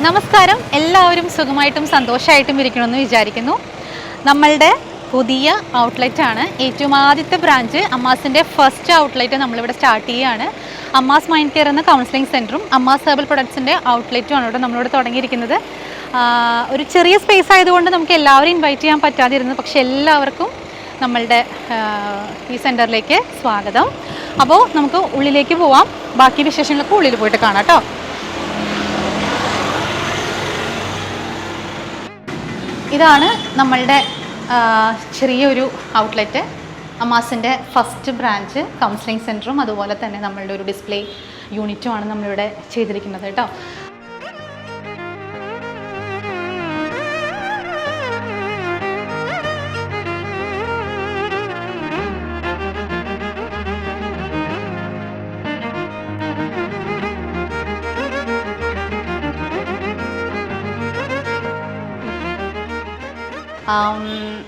നമസ്കാരം, എല്ലാവരും സുഖമായിട്ടും സന്തോഷമായിട്ടും ഇരിക്കണമെന്ന് വിചാരിക്കുന്നു. നമ്മളുടെ പുതിയ ഔട്ട്ലെറ്റാണ്, ഏറ്റവും ആദ്യത്തെ ബ്രാഞ്ച് അമ്മാസിൻ്റെ ഫസ്റ്റ് ഔട്ട്ലെറ്റ് നമ്മളിവിടെ സ്റ്റാർട്ട് ചെയ്യുകയാണ്. അമ്മാസ് മൈൻഡ് കെയർ എന്ന കൗൺസിലിംഗ് സെൻറ്ററും അമ്മാസ് ഹെർബൽ പ്രൊഡക്ട്സിൻ്റെ ഔട്ട്ലെറ്റുമാണ് ഇവിടെ നമ്മളിവിടെ തുടങ്ങിയിരിക്കുന്നത്. ഒരു ചെറിയ സ്പേസ് ആയതുകൊണ്ട് നമുക്ക് എല്ലാവരും ഇൻവൈറ്റ് ചെയ്യാൻ പറ്റാതിരുന്നു, പക്ഷേ എല്ലാവർക്കും നമ്മളുടെ ഈ സെൻറ്ററിലേക്ക് സ്വാഗതം. അപ്പോൾ നമുക്ക് ഉള്ളിലേക്ക് പോവാം, ബാക്കി വിശേഷങ്ങളൊക്കെ ഉള്ളിൽ പോയിട്ട് കാണാം കേട്ടോ. ഇതാണ് നമ്മളുടെ ചെറിയൊരു ഔട്ട്ലെറ്റ്, അമ്മാസിൻ്റെ ഫസ്റ്റ് ബ്രാഞ്ച് കൗൺസിലിംഗ് സെൻറ്ററും അതുപോലെ തന്നെ നമ്മളുടെ ഒരു ഡിസ്പ്ലേ യൂണിറ്റുമാണ് നമ്മളിവിടെ ചെയ്തിരിക്കുന്നത് കേട്ടോ.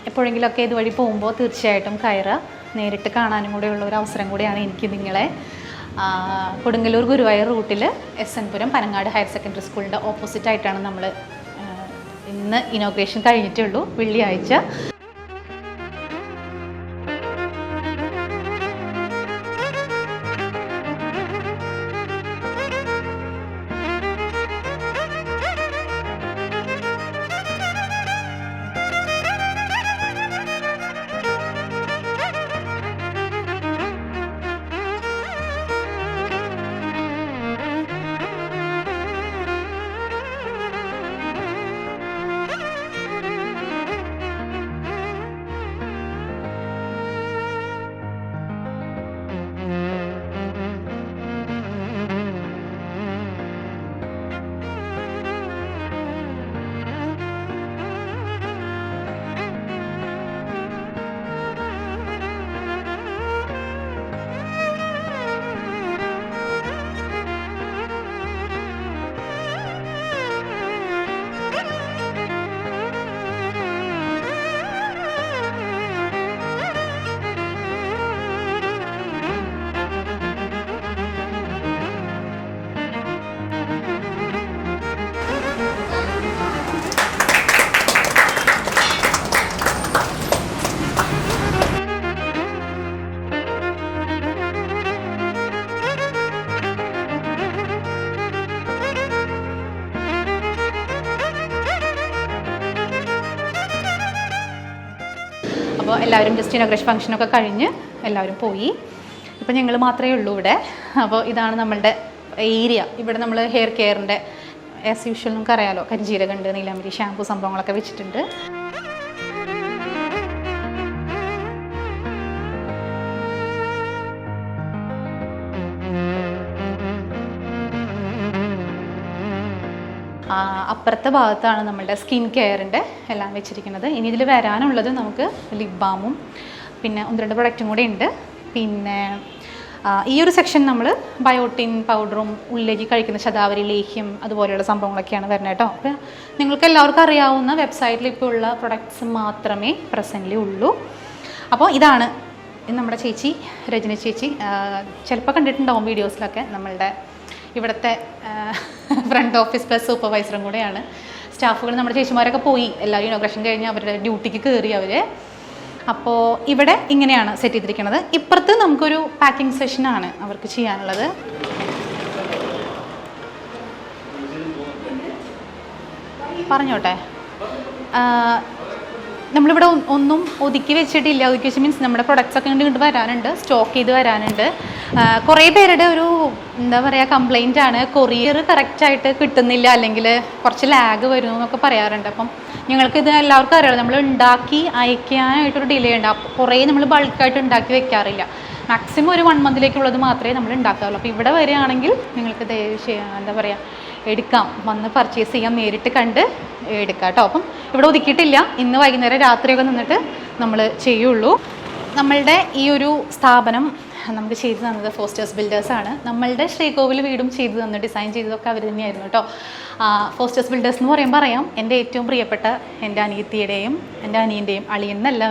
എപ്പോഴെങ്കിലുമൊക്കെ ഇതുവഴി പോകുമ്പോൾ തീർച്ചയായിട്ടും കയറുക, നേരിട്ട് കാണാനും കൂടെ ഉള്ള ഒരു അവസരം കൂടിയാണ് എനിക്ക് നിങ്ങളെ. കൊടുങ്ങല്ലൂർ ഗുരുവായൂർ റൂട്ടിൽ SN പുരം പനങ്ങാട് ഹയർ സെക്കൻഡറി സ്കൂളിൻ്റെ ഓപ്പോസിറ്റായിട്ടാണ് നമ്മൾ ഇന്ന് ഇനോഗ്രേഷൻ കഴിഞ്ഞിട്ടുള്ളൂ, വെള്ളിയാഴ്ച. അപ്പോൾ എല്ലാവരും ജസ്റ്റ് ഇനോഗ്രേഷൻ ഫംഗ്ഷനൊക്കെ കഴിഞ്ഞ് എല്ലാവരും പോയി. ഇപ്പം ഞങ്ങൾ മാത്രമേ ഉള്ളൂ ഇവിടെ. അപ്പോൾ ഇതാണ് നമ്മളുടെ ഏരിയ. ഇവിടെ നമ്മൾ ഹെയർ കെയറിൻ്റെ ആസ് യൂഷ്വൽ നമുക്ക് അറിയാമല്ലോ, കരിഞ്ജീരകമുണ്ട്, നീലാമ്പരി ഷാമ്പു സംഭവങ്ങളൊക്കെ വെച്ചിട്ടുണ്ട്. അപ്പുറത്തെ ഭാഗത്താണ് നമ്മളുടെ സ്കിൻ കെയറിൻ്റെ എല്ലാം വെച്ചിരിക്കുന്നത്. ഇനി ഇതിൽ വരാനുള്ളത് നമുക്ക് ലിപ് ബാമും പിന്നെ 1-2 പ്രൊഡക്റ്റും കൂടെ ഉണ്ട്. പിന്നെ ഈ ഒരു സെക്ഷൻ നമ്മൾ ബയോട്ടിൻ പൗഡറും ഉള്ളിലേക്ക് കഴിക്കുന്ന ശതാവരി ലേഹ്യം അതുപോലെയുള്ള സംഭവങ്ങളൊക്കെയാണ് വരുന്നത് കേട്ടോ. അപ്പോൾ നിങ്ങൾക്ക് എല്ലാവർക്കും അറിയാവുന്ന വെബ്സൈറ്റിൽ ഇപ്പോൾ ഉള്ള പ്രൊഡക്ട്സ് മാത്രമേ പ്രസൻ്റ്ലി ഉള്ളൂ. അപ്പോൾ ഇതാണ് നമ്മുടെ ചേച്ചി രജനി ചേച്ചി. ചിലപ്പോൾ കണ്ടിട്ടുണ്ടാവും വീഡിയോസിലൊക്കെ. നമ്മളുടെ ഇവിടുത്തെ ഫ്രണ്ട് ഓഫീസ് പ്ലസ് സൂപ്പർവൈസറും കൂടെയാണ്. സ്റ്റാഫുകൾ നമ്മുടെ ചേച്ചിമാരൊക്കെ പോയി, എല്ലാവരും ഇനോഗ്രേഷൻ കഴിഞ്ഞ് അവരുടെ ഡ്യൂട്ടിക്ക് കയറി അവർ. അപ്പോൾ ഇവിടെ ഇങ്ങനെയാണ് സെറ്റ് ചെയ്തിരിക്കുന്നത്. ഇപ്പുറത്ത് നമുക്കൊരു പാക്കിംഗ് സെഷനാണ് അവർക്ക് ചെയ്യാനുള്ളത്. പറഞ്ഞോട്ടെ, നമ്മളിവിടെ ഒന്നും ഒതുക്കി വെച്ചിട്ടില്ല. ഒതുക്കി വെച്ച് മീൻസ് നമ്മുടെ പ്രൊഡക്ട്സ് ഒക്കെ ഇങ്ങോട്ട് വരാനുണ്ട്, സ്റ്റോക്ക് ചെയ്ത് വരാനുണ്ട്. കുറേ പേരുടെ ഒരു എന്താ പറയുക കംപ്ലൈൻ്റ് ആണ്, കൊറിയർ കറക്റ്റായിട്ട് കിട്ടുന്നില്ല, അല്ലെങ്കിൽ കുറച്ച് ലാഗ് വരുന്നു എന്നൊക്കെ പറയാറുണ്ട്. അപ്പം ഞങ്ങൾക്ക് ഇത് എല്ലാവർക്കും അറിയാമല്ലോ, നമ്മൾ ഉണ്ടാക്കി അയക്കാനായിട്ടൊരു ഡിലേ ഉണ്ട്. അപ്പോൾ കുറേ നമ്മൾ ബൾക്കായിട്ട് ഉണ്ടാക്കി വെക്കാറില്ല. മാക്സിമം ഒരു 1 മന്തിലേക്കുള്ളത് മാത്രമേ നമ്മൾ ഉണ്ടാക്കാറുള്ളൂ. അപ്പോൾ ഇവിടെ വരികയാണെങ്കിൽ നിങ്ങൾക്ക് എന്താ പറയുക എടുക്കാം, വന്ന് പർച്ചേസ് ചെയ്യാം, നേരിട്ട് കണ്ട് എടുക്കാം കേട്ടോ. അപ്പം ഇവിടെ ഒതുക്കിയിട്ടില്ല, ഇന്ന് വൈകുന്നേരം രാത്രിയൊക്കെ നിന്നിട്ട് നമ്മൾ ചെയ്യുള്ളൂ. നമ്മളുടെ ഈ ഒരു സ്ഥാപനം നമുക്ക് ചെയ്തു തന്നത് ഫോസ്റ്റേഴ്സ് ബിൽഡേഴ്സാണ്. നമ്മളുടെ ശ്രീകോവിൽ വീടും ചെയ്തു തന്നു, ഡിസൈൻ ചെയ്തതൊക്കെ അവർ തന്നെയായിരുന്നു കേട്ടോ. ഫോസ്റ്റേഴ്സ് ബിൽഡേഴ്സ് എന്ന് പറയാം എൻ്റെ ഏറ്റവും പ്രിയപ്പെട്ട എൻ്റെ അനിയത്തിയുടെയും എൻ്റെ അനിയൻ്റെയും, അളിയൻ എന്നല്ല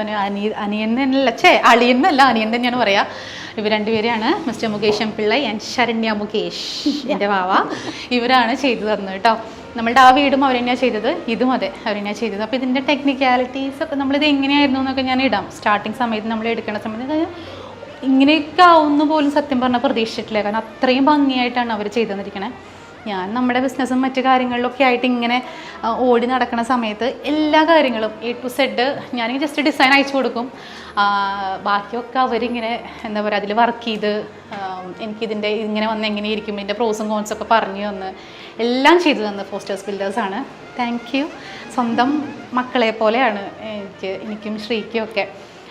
അനിയൻ എന്നല്ല അനിയൻ തന്നെയാണ് പറയാം. ഇവർ രണ്ടുപേരെയാണ് mister Mukesh M Pillai and Saranya Mukesh എൻ്റെ വാവ, ഇവരാണ് ചെയ്തു തന്നത് കേട്ടോ. നമ്മളുടെ ആ വീടും അവർ തന്നെയാണ് ചെയ്തത്, ഇതും അതെ അവർ തന്നെയാണ് ചെയ്തത്. അപ്പോൾ ഇതിൻ്റെ ടെക്നിക്കാലിറ്റീസ് ഒക്കെ നമ്മളിത് എങ്ങനെയായിരുന്നു എന്നൊക്കെ ഞാൻ ഇടാം. സ്റ്റാർട്ടിങ് സമയത്ത് നമ്മൾ എടുക്കുന്ന സമയത്ത് ഇങ്ങനെയൊക്കെ ആവുന്ന പോലും സത്യം പറഞ്ഞാൽ പ്രതീക്ഷിച്ചിട്ടില്ല. കാരണം അത്രയും ഭംഗിയായിട്ടാണ് അവർ ചെയ്തു തന്നിരിക്കണേ. ഞാൻ നമ്മുടെ ബിസിനസ്സും മറ്റു കാര്യങ്ങളിലൊക്കെ ആയിട്ട് ഇങ്ങനെ ഓടി നടക്കുന്ന സമയത്ത് എല്ലാ കാര്യങ്ങളും A to Z ഞാനിങ്ങനെ ജസ്റ്റ് ഡിസൈൻ അയച്ചു കൊടുക്കും. ബാക്കിയൊക്കെ അവരിങ്ങനെ എന്താ പറയുക അതിൽ വർക്ക് ചെയ്ത് എനിക്കിതിൻ്റെ ഇങ്ങനെ വന്ന് എങ്ങനെ ഇരിക്കും, ഇതിൻ്റെ പ്രോസും കോൺസൊക്കെ പറഞ്ഞു തന്ന് എല്ലാം ചെയ്തു തന്നത് ഫോസ്റ്റേഴ്സ് ബിൽഡേഴ്സാണ്. Thank you. സ്വന്തം മക്കളെ പോലെയാണ് എനിക്കും ശ്രീക്കും ഒക്കെ,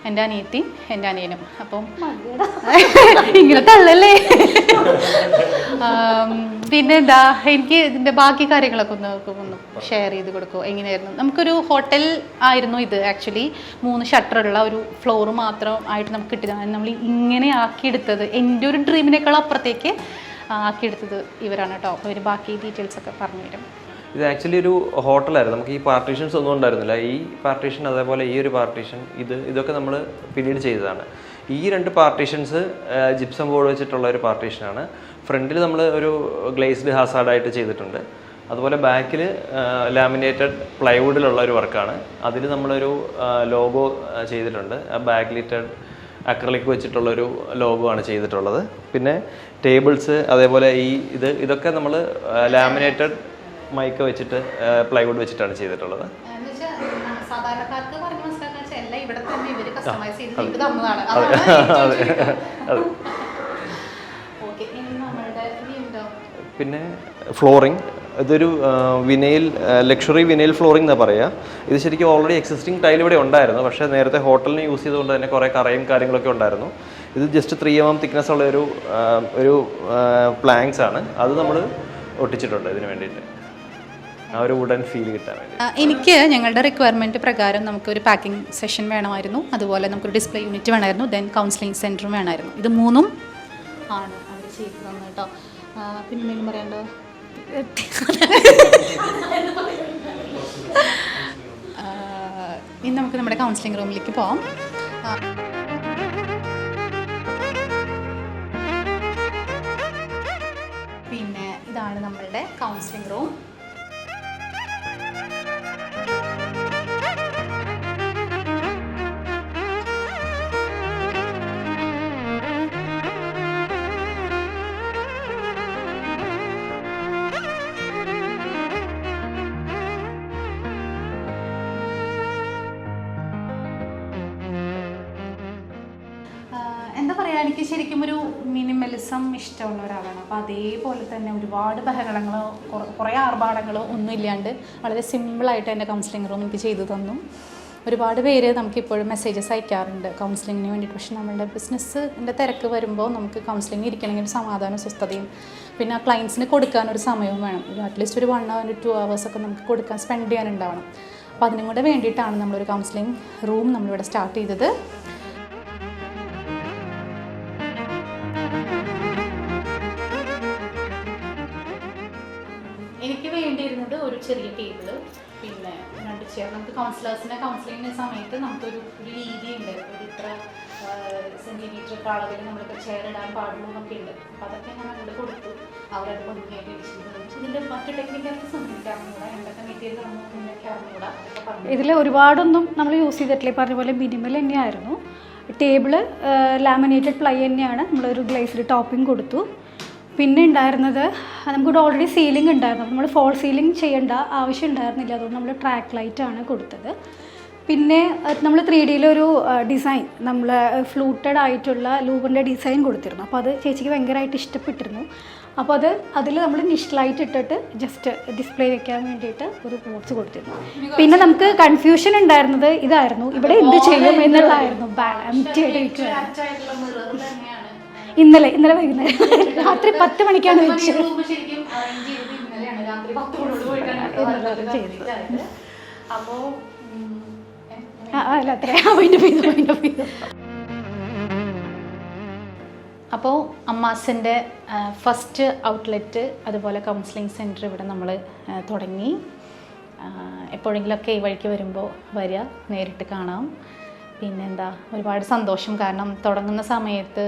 എൻ്റെ അനിയത്തിയും എൻ്റെ അനിയനും. അപ്പം ഇങ്ങനെ തള്ളല്ലേ. പിന്നെ എന്താ, എനിക്ക് ഇതിൻ്റെ ബാക്കി കാര്യങ്ങളൊക്കെ ഒന്ന് ഷെയർ ചെയ്ത് കൊടുക്കുമോ? എങ്ങനെയായിരുന്നു? നമുക്കൊരു ഹോട്ടൽ ആയിരുന്നു ഇത്. ആക്ച്വലി 3 ഷട്ടറുള്ള ഒരു ഫ്ലോർ മാത്രം ആയിട്ട് നമുക്ക് കിട്ടിയതാണ്. നമ്മൾ ഇങ്ങനെ ആക്കിയെടുത്തത് എൻ്റെ ഒരു ഡ്രീമിനേക്കാൾ അപ്പുറത്തേക്ക് ആക്കിയെടുത്തത് ഇവരാണ് കേട്ടോ. അപ്പോൾ ഇവർ ബാക്കി ഡീറ്റെയിൽസൊക്കെ പറഞ്ഞു തരും. ഇത് ആക്ച്വലി ഒരു ഹോട്ടലായിരുന്നു. നമുക്ക് ഈ പാർട്ടീഷൻസ് ഒന്നും ഉണ്ടായിരുന്നില്ല. ഈ പാർട്ടീഷൻ അതേപോലെ ഈ ഒരു പാർട്ടീഷൻ ഇതൊക്കെ നമ്മൾ പിന്നീട് ചെയ്തതാണ്. ഈ 2 പാർട്ടീഷൻസ് ജിപ്സം ബോർഡ് വെച്ചിട്ടുള്ള ഒരു പാർട്ടീഷനാണ്. ഫ്രണ്ടിൽ നമ്മൾ ഒരു ഗ്ലേസ്ഡ് ഹസാർഡായിട്ട് ചെയ്തിട്ടുണ്ട്. അതുപോലെ ബാക്കിൽ ലാമിനേറ്റഡ് പ്ലൈവുഡിലുള്ള ഒരു വർക്കാണ്. അതിൽ നമ്മളൊരു ലോഗോ ചെയ്തിട്ടുണ്ട്. ബാക്ക് ലിറ്റഡ് അക്രലിക് വെച്ചിട്ടുള്ളൊരു ലോഗോ ആണ് ചെയ്തിട്ടുള്ളത്. പിന്നെ ടേബിൾസ് അതേപോലെ ഇതൊക്കെ നമ്മൾ ലാമിനേറ്റഡ് മൈക്ക വെച്ചിട്ട് പ്ലൈവുഡ് വെച്ചിട്ടാണ് ചെയ്തിട്ടുള്ളത്. പിന്നെ ഫ്ലോറിങ്, ഇതൊരു വിനൈൽ ലക്ഷറി വിനൈൽ ഫ്ലോറിംഗ് എന്നാണ് പറയുക. ഇത് ശരിക്കും ഓൾറെഡി എക്സിസ്റ്റിംഗ് ടൈൽ ഇവിടെ ഉണ്ടായിരുന്നു. പക്ഷേ നേരത്തെ ഹോട്ടലിന് യൂസ് ചെയ്തുകൊണ്ട് തന്നെ കുറേ കറയും കാര്യങ്ങളൊക്കെ ഉണ്ടായിരുന്നു. ഇത് ജസ്റ്റ് 3 mm തിക്നെസ് ഉള്ള ഒരു പ്ലാങ്ക്സ് ആണ്. അത് നമ്മൾ ഒട്ടിച്ചിട്ടുണ്ട് ഇതിന് വേണ്ടിയിട്ട്, ആ ഒരു വുഡൻ ഫീൽ കിട്ടാൻ വേണ്ടി. എനിക്ക് ഞങ്ങളുടെ റിക്വയർമെൻറ്റ് പ്രകാരം നമുക്കൊരു പാക്കിംഗ് സെഷൻ വേണമായിരുന്നു. അതുപോലെ നമുക്കൊരു ഡിസ്പ്ലേ യൂണിറ്റ് വേണമായിരുന്നു. ദെൻ കൗൺസിലിംഗ് സെൻറ്ററും വേണമായിരുന്നു. ഇത് 3ഉം ആണ് അവർ ചെയ്തു തന്നെ കേട്ടോ. പിന്നെ എന്തെങ്കിലും പറയണ്ടോ? ഇനി നമുക്ക് നമ്മുടെ കൗൺസിലിംഗ് റൂമിലേക്ക് പോവാം. പിന്നെ ഇതാണ് നമ്മളുടെ കൗൺസിലിംഗ് റൂം. എന്താ പറയുക, എനിക്ക് ശരിക്കും ഒരു മിനിമലിസം ഇഷ്ടമുള്ള ഒരാളാണ്. അപ്പോൾ അതേപോലെ തന്നെ ഒരുപാട് ബഹളങ്ങളോ കുറേ ആർഭാടങ്ങളോ ഒന്നും ഇല്ലാണ്ട് വളരെ സിമ്പിളായിട്ട് എൻ്റെ കൗൺസിലിംഗ് റൂം എനിക്ക് ചെയ്തു തന്നു. ഒരുപാട് പേര് നമുക്കിപ്പോഴും മെസ്സേജസ് അയക്കാറുണ്ട് കൗൺസിലിങ്ങിന് വേണ്ടിയിട്ട്. പക്ഷേ നമ്മളുടെ ബിസിനസ്സിൻ്റെ തിരക്ക് വരുമ്പോൾ നമുക്ക് കൗൺസിലിംഗ് ഇരിക്കണമെങ്കിൽ ഒരു സമാധാനം സ്വസ്ഥതയും പിന്നെ ആ ക്ലയൻസിന് കൊടുക്കാനൊരു സമയവും വേണം. അറ്റ്ലീസ്റ്റ് ഒരു 1 hour 2 hours ഒക്കെ നമുക്ക് കൊടുക്കാൻ സ്പെൻഡ് ചെയ്യാനുണ്ടാവണം. അപ്പോൾ അതിനും കൂടെ വേണ്ടിയിട്ടാണ് നമ്മളൊരു കൗൺസിലിംഗ് റൂം നമ്മളിവിടെ സ്റ്റാർട്ട് ചെയ്തത്. എനിക്ക് വേണ്ടിയിരുന്നത് ഒരു ചെറിയ ടേബിള്, പിന്നെ 2 ചെയർ. നമുക്ക് കൗൺസിലിങ്ങിൻ്റെ സമയത്ത് നമുക്കൊരു രീതിയുണ്ട്, ഒരു ഇത്ര സെൻറ്റിമീറ്റർ അളവിൽ നമ്മളിപ്പോൾ ചെയർ ഇടാൻ പാടുള്ളൂ എന്നൊക്കെ ഉണ്ട്. അപ്പോൾ അതൊക്കെ ഞാൻ അങ്ങോട്ട് കൊടുത്തു. അവരത് ഭംഗിയായിട്ട് ഇടിച്ചിട്ട് ഇതിൻ്റെ മറ്റു ടെക്നിക്കാലിറ്റീസ് ഒന്നും അറിഞ്ഞൂടാ, എന്തൊക്കെ മെറ്റീരിയൽ എന്നൊക്കെ അറിഞ്ഞൂടാ. ഇതിൽ ഒരുപാടൊന്നും നമ്മൾ യൂസ് ചെയ്തിട്ടില്ല. പറഞ്ഞ പോലെ മിനിമൽ തന്നെയായിരുന്നു. ടേബിള് ലാമിനേറ്റഡ് പ്ലൈ തന്നെയാണ്. നമ്മളൊരു ഗ്ലേസ്ഡ് ടോപ്പിംഗ് കൊടുത്തു. പിന്നെ ഉണ്ടായിരുന്നത് നമുക്കിവിടെ ഓൾറെഡി സീലിംഗ് ഉണ്ടായിരുന്നു. നമ്മൾ ഫോൾ സീലിംഗ് ചെയ്യേണ്ട ആവശ്യം ഉണ്ടായിരുന്നില്ല. അതുകൊണ്ട് നമ്മൾ ട്രാക്ക് ലൈറ്റാണ് കൊടുത്തത്. പിന്നെ നമ്മൾ 3Dയിലൊരു ഡിസൈൻ, നമ്മൾ ഫ്ലൂട്ടഡ് ആയിട്ടുള്ള ലൂബറിൻ്റെ ഡിസൈൻ കൊടുത്തിരുന്നു. അപ്പോൾ അത് ചേച്ചിക്ക് ഭയങ്കരമായിട്ട് ഇഷ്ടപ്പെട്ടിരുന്നു. അപ്പോൾ അതിൽ നമ്മൾ നിഷ് ലൈറ്റ് ഇട്ടിട്ട് ജസ്റ്റ് ഡിസ്പ്ലേ വെക്കാൻ വേണ്ടിയിട്ട് ഒരു ബോക്സ് കൊടുത്തിരുന്നു. പിന്നെ നമുക്ക് കൺഫ്യൂഷൻ ഉണ്ടായിരുന്നത് ഇതായിരുന്നു, ഇവിടെ എന്ത് ചെയ്യും എന്നുള്ളതായിരുന്നു. ഇന്നലെ വൈകുന്നേരം രാത്രി 10 മണിക്കാണ് വെച്ചത്. അല്ല അത്രയും. അപ്പോൾ അമ്മാസിൻ്റെ ഫസ്റ്റ് ഔട്ട്ലെറ്റ് അതുപോലെ കൗൺസിലിംഗ് സെൻറ്റർ ഇവിടെ നമ്മൾ തുടങ്ങി. എപ്പോഴെങ്കിലുമൊക്കെ ഈ വഴിക്ക് വരുമ്പോൾ വരിക, നേരിട്ട് കാണാം. പിന്നെന്താ, ഒരുപാട് സന്തോഷം. കാരണം തുടങ്ങുന്ന സമയത്ത്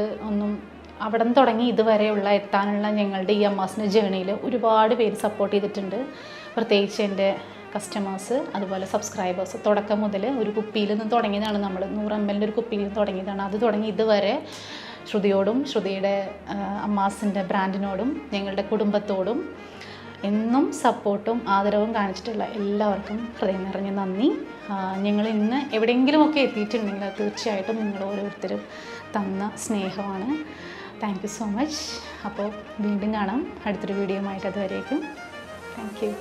അവിടെ നിന്ന് തുടങ്ങി ഇതുവരെയുള്ള എത്താനുള്ള ഞങ്ങളുടെ ഈ അമ്മാസിൻ്റെ ജേണിയിൽ ഒരുപാട് പേര് സപ്പോർട്ട് ചെയ്തിട്ടുണ്ട്. പ്രത്യേകിച്ച് എൻ്റെ കസ്റ്റമേഴ്സ്, അതുപോലെ സബ്സ്ക്രൈബേഴ്സ്. തുടക്കം മുതൽ ഒരു കുപ്പിയിൽ നിന്ന് തുടങ്ങിയതാണ്, നമ്മൾ 100 ml ഒരു കുപ്പിയിൽ നിന്ന് തുടങ്ങിയതാണ്. അത് തുടങ്ങി ഇതുവരെ ശ്രുതിയോടും ശ്രുതിയുടെ അമ്മാസിൻ്റെ ബ്രാൻഡിനോടും ഞങ്ങളുടെ കുടുംബത്തോടും എന്നും സപ്പോർട്ടും ആദരവും കാണിച്ചിട്ടുള്ള എല്ലാവർക്കും ഹൃദയം നിറഞ്ഞ നന്ദി. ഞങ്ങൾ ഇന്ന് എവിടെയെങ്കിലുമൊക്കെ എത്തിയിട്ടുണ്ടെങ്കിൽ തീർച്ചയായിട്ടും നിങ്ങൾ ഓരോരുത്തരും തന്ന സ്നേഹമാണ്. Thank you so much. അപ്പോൾ വീണ്ടും കാണാം അടുത്തൊരു വീഡിയോയുമായിട്ട്. അതുവരേക്കും താങ്ക് യു.